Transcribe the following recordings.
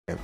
तो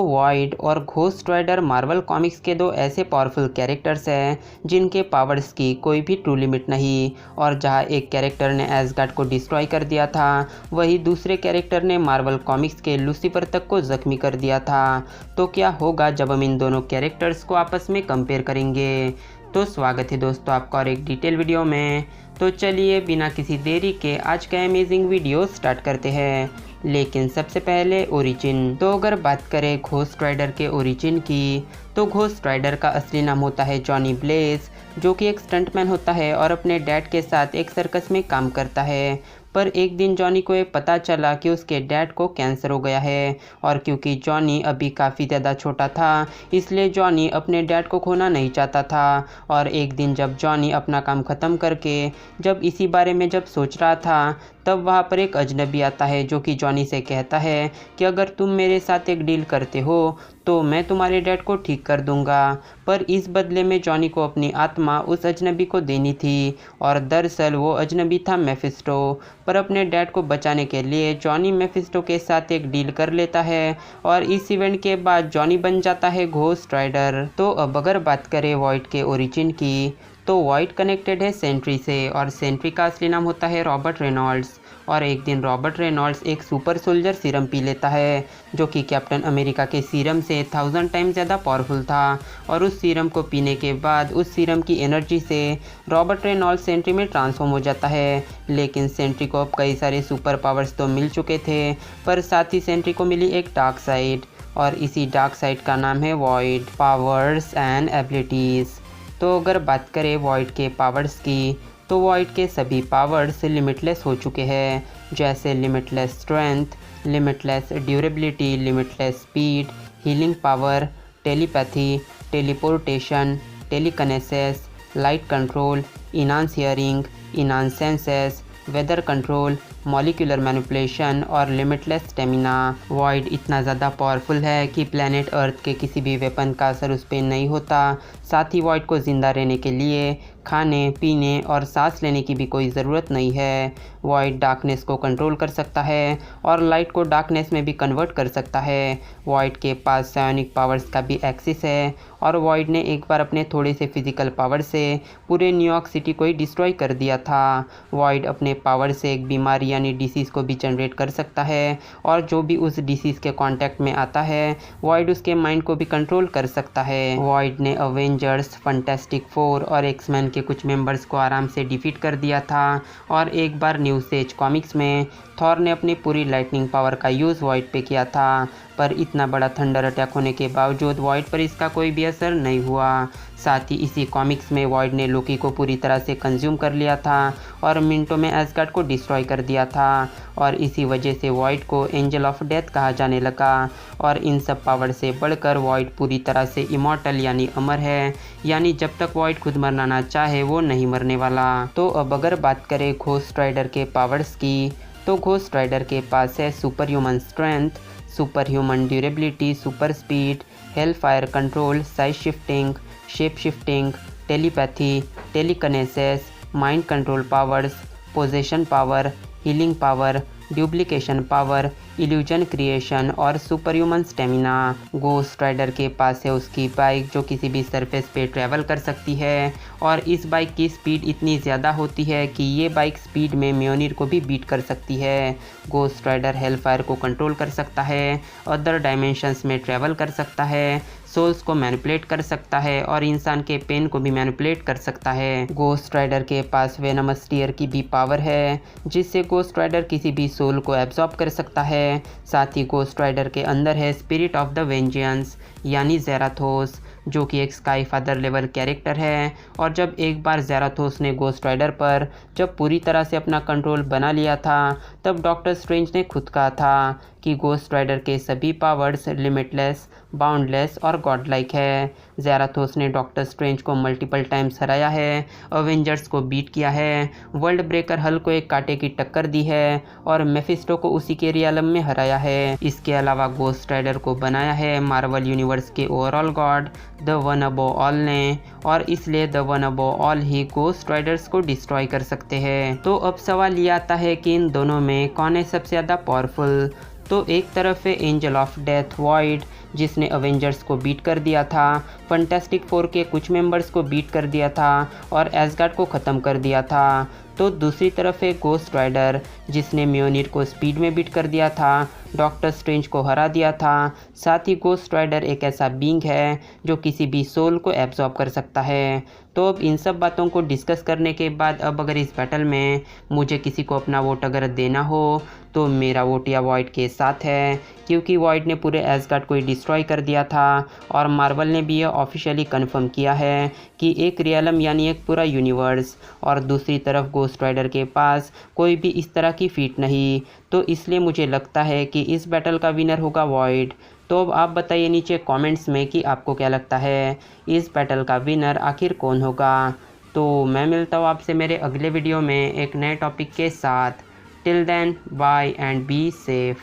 वॉइड और ghost rider Marvel comics के दो ऐसे पावरफुल कैरेक्टर्स हैं जिनके पावर्स की कोई भी ट्रू लिमिट नहीं। और जहां एक कैरेक्टर ने एसगार्ड को डिस्ट्रॉय कर दिया था, वही दूसरे कैरेक्टर ने मार्वल कॉमिक्स के लूसीफर तक को जख्मी कर दिया था। तो क्या होगा जब हम इन दोनों कैरेक्टर्स को आपस में कंपेयर करेंगे। तो स्वागत है दोस्तों आपका और एक डिटेल वीडियो में। तो चलिए बिना किसी देरी के आज का अमेजिंग वीडियो स्टार्ट करते हैं। लेकिन सबसे पहले ओरिजिन। तो अगर बात करें घोस्ट राइडर के ओरिजिन की, तो घोस्ट राइडर का असली नाम होता है जॉनी ब्लेज, जो कि एक स्टंटमैन होता है और अपने डैड के साथ एक सर्कस में काम करता है। पर एक दिन जॉनी को ये पता चला कि उसके डैड को कैंसर हो गया है, और क्योंकि जॉनी अभी काफ़ी ज़्यादा छोटा था, इसलिए जॉनी अपने डैड को खोना नहीं चाहता था। और एक दिन जब जॉनी अपना काम ख़त्म करके जब इसी बारे में जब सोच रहा था, तब वहाँ पर एक अजनबी आता है जो कि जॉनी से कहता है कि अगर तुम मेरे साथ एक डील करते हो तो मैं तुम्हारे डैड को ठीक कर दूंगा। पर इस बदले में जॉनी को अपनी आत्मा उस अजनबी को देनी थी, और दरअसल वो अजनबी था मेफिस्टो। पर अपने डैड को बचाने के लिए जॉनी मेफिस्टो के साथ एक डील कर लेता है, और इस इवेंट के बाद जॉनी बन जाता है घोस्ट राइडर। तो अब अगर बात करें वॉइड के ओरिजिन की, तो वॉइड कनेक्टेड है सेंट्री से, और सेंट्री का असली नाम होता है रॉबर्ट रेनॉल्ड्स। और एक दिन रॉबर्ट रेनॉल्ड्स एक सुपर सोल्जर सीरम पी लेता है, जो कि कैप्टन अमेरिका के सीरम से 1000 टाइम ज़्यादा पावरफुल था। और उस सीरम को पीने के बाद उस सीरम की एनर्जी से रॉबर्ट रेनॉल्ड्स सेंट्री में ट्रांसफॉर्म हो जाता है। लेकिन सेंट्री को अब कई सारे सुपर पावर्स तो मिल चुके थे, पर साथ ही सेंट्री को मिली एक डार्क साइड, और इसी डार्क साइड का नाम है वॉइड पावर्स एंड एबिलिटीज़। तो अगर बात करें वॉइड के पावर्स की, तो वॉइड के सभी पावर्स लिमिटलेस हो चुके हैं, जैसे limitless strength, limitless durability, limitless speed, healing power, telepathy, teleportation, telekinesis, light control, enhance hearing, enhance senses, weather control, molecular manipulation और लिमिटलेस स्टेमिना। वॉइड इतना ज़्यादा पावरफुल है कि प्लेनेट अर्थ के किसी भी वेपन का असर उस पर नहीं होता। साथ ही वॉइड को ज़िंदा रहने के लिए खाने, पीने और सांस लेने की भी कोई ज़रूरत नहीं है। वॉइड डार्कनेस को कंट्रोल कर सकता है और लाइट को डार्कनेस में भी कन्वर्ट कर सकता है। वॉइड के पास सायोनिक पावर्स का भी एक्सेस है, और वॉइड ने एक बार अपने थोड़े से फिजिकल पावर से पूरे न्यूयॉर्क सिटी को ही डिस्ट्रॉय कर दिया था। वॉइड अपने पावर से एक बीमारी यानी डिसीज़ को भी जनरेट कर सकता है, और जो भी उस डिसीज़ के कांटेक्ट में आता है, वॉइड उसके माइंड को भी कंट्रोल कर सकता है। वॉइड ने अवेंजर्स, फंटास्टिक फोर और एक्समैन के कुछ मेंबर्स को आराम से डिफीट कर दिया था। और एक बार न्यूज़ एज कॉमिक्स में थॉर ने अपनी पूरी लाइटनिंग पावर का यूज़ वॉइड पे किया था, पर इतना बड़ा थंडर अटैक होने के बावजूद वॉइड पर इसका कोई भी असर नहीं हुआ। साथ ही इसी कॉमिक्स में वॉइड ने लोकी को पूरी तरह से कंज्यूम कर लिया था और मिनटों में एसगार्ड को डिस्ट्रॉय कर दिया था, और इसी वजह से वॉइड को एंजल ऑफ डेथ कहा जाने लगा। और इन सब पावर से बढ़कर वॉइड पूरी तरह से इमॉर्टल यानी अमर है, यानी जब तक वॉइड खुद मरना ना चाहे वो नहीं मरने वाला। तो अब अगर बात करें घोस्ट राइडर के पावर्स की, तो घोस्ट राइडर के पास है super human strength, super human durability, super speed, hell fire control, size shifting, shape shifting, telepathy, telekinesis, mind control powers, possession power, healing power, duplication power, illusion creation और super human stamina. Ghost Rider के पास है उसकी bike, जो किसी भी surface पे travel कर सकती है, और इस बाइक की स्पीड इतनी ज़्यादा होती है कि ये बाइक स्पीड में म्योनिर को भी बीट कर सकती है। घोस्ट राइडर हेलफायर को कंट्रोल कर सकता है, अदर डायमेंशंस में ट्रैवल कर सकता है, सोल्स को मैनिपुलेट कर सकता है, और इंसान के पेन को भी मैनिपुलेट कर सकता है। घोस्ट राइडर के पास वेनमस टीयर की भी पावर है, जिससे घोस्ट राइडर किसी भी सोल को एब्जॉर्ब कर सकता है। साथ ही घोस्ट राइडर के अंदर है स्पिरिट ऑफ द वेंजियंस यानी ज़ेराथोस, जो कि एक स्काई फादर लेवल कैरेक्टर है। और जब एक बार ज़ेराथोस ने घोस्ट राइडर पर जब पूरी तरह से अपना कंट्रोल बना लिया था, तब डॉक्टर स्ट्रेंज ने खुद कहा था कि गोस्ट राइडर के सभी पावर्स लिमिटलेस, बाउंडलेस और गॉड लाइक है। ज़ेराथोस ने डॉक्टर स्ट्रेंज को मल्टीपल टाइम्स हराया है, अवेंजर्स को बीट किया है, वर्ल्ड ब्रेकर हल को एक कांटे की टक्कर दी है और मेफिस्टो को उसी के रियलम में हराया है। इसके अलावा गोस्ट राइडर को बनाया है मार्वल यूनिवर्स के overall God the one above all ने, और इसलिए the one above all he ghost Riders को डिस्ट्रॉय कर सकते हैं। तो अब सवाल ये आता है कि इन दोनों में कौन है सबसे ज़्यादा पावरफुल। तो एक तरफ है एंजल ऑफ डेथ वॉइड, जिसने अवेंजर्स को बीट कर दिया था, फंटास्टिक फोर के कुछ मेंबर्स को बीट कर दिया था और एसगार्ड को ख़त्म कर दिया था। तो दूसरी तरफ है गोस्ट राइडर, जिसने म्योनिर को स्पीड में बीट कर दिया था, डॉक्टर स्ट्रेंज को हरा दिया था। साथ ही गोस्ट राइडर एक ऐसा बीइंग है जो किसी भी सोल को एब्जॉर्ब कर सकता है। तो अब इन सब बातों को डिस्कस करने के बाद अब अगर इस बैटल में मुझे किसी को अपना वोट अगर देना हो तो मेरा वोट या वॉइड के साथ है, क्योंकि वॉइड ने पूरे एसगार्ड को ही डिस्ट्रॉय कर दिया था और मार्वल ने भी ये ऑफिशियली कंफर्म किया है कि एक रियलम यानी एक पूरा यूनिवर्स, और दूसरी तरफ गोस्ट राइडर के पास कोई भी इस तरह की फीट नहीं। तो इसलिए मुझे लगता है कि इस बैटल का विनर होगा वॉइड। तो अब आप बताइए नीचे कमेंट्स में कि आपको क्या लगता है इस बैटल का विनर आखिर कौन होगा। तो मैं मिलता हूँ आपसे मेरे अगले वीडियो में एक नए टॉपिक के साथ। Till then bye and be safe.